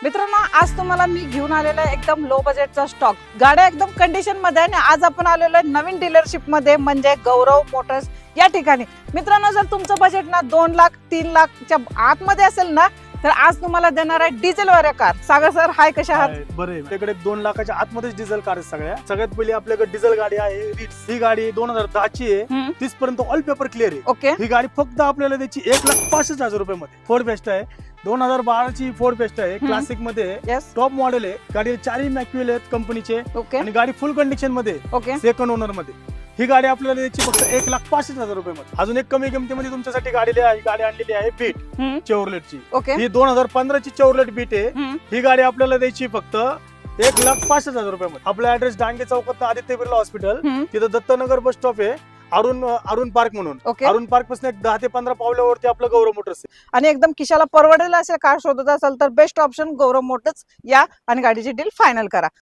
मित्रांनो, आज तुम्हाला मी घेऊन आलेला आहे एकदम लो बजेटचा स्टॉक. गाड्या एकदम कंडिशन मध्ये आहे आणि आज आपण आलेलो आहे नवीन डीलरशिप मध्ये, म्हणजे गौरव मोटर्स या ठिकाणी. मित्रांनो, जर तुमचं बजेट ना 2 लाख 3 लाखच्या आतमध्ये असेल ना, तर आज तुम्हाला देणार आहे डिझेल वाल्या कार. सागर सर, हाय, कशा आहात? बरं आहे. आपल्याकडे 2 लाखाच्या आतमध्येच डिझेल कार आहेत सगळ्यात पहिली आपल्याकडे डिझेल गाडी आहे रिट्स. ही गाडी 2010 ची आहे. 30 पर्यंत ऑल पेपर क्लिअर आहे. ओके. ही गाडी फक्त आपल्याला त्याची 1,65,000 रुपये फोर्ड बेस्ट आहे. 2012 ची फोर्ड बेस्ट आहे. क्लासिक मध्ये यस. टॉप मॉडेल आहे. गाडी 4 मॅक्युअल आहेत कंपनीचे ओके. आणि गाडी फुल कंडिशन मध्ये ओके. सेकंड ओनर मध्ये. ही गाडी आपल्याला द्यायची फक्त 1,65,000 रुपये मध्ये. अजून एक कमी किमतीमध्ये तुमच्यासाठी गाडी आणलेली आहे बीट चेव्हरलेटची. ओके. ही 2015 ची चेव्हरलेट बीट आहे. ही गाडी आपल्याला द्यायची फक्त 1,65,000 रुपये मध्ये. आपला ऍड्रेस डांगे चौकात आदित्य बिर्ला हॉस्पिटल, तिथं दत्तनगर बस स्टॉप आहे. अरुण पार्क म्हणून. ओके. अरुण पार्क पासून 10 ते 15 पावलावरती आपलं गौरव मोटर्स आहे. आणि एकदम खिशाला परवडेल असेल कार शोधत असाल तर बेस्ट ऑप्शन गौरव मोटर्स या आणि गाडीची डील फायनल करा.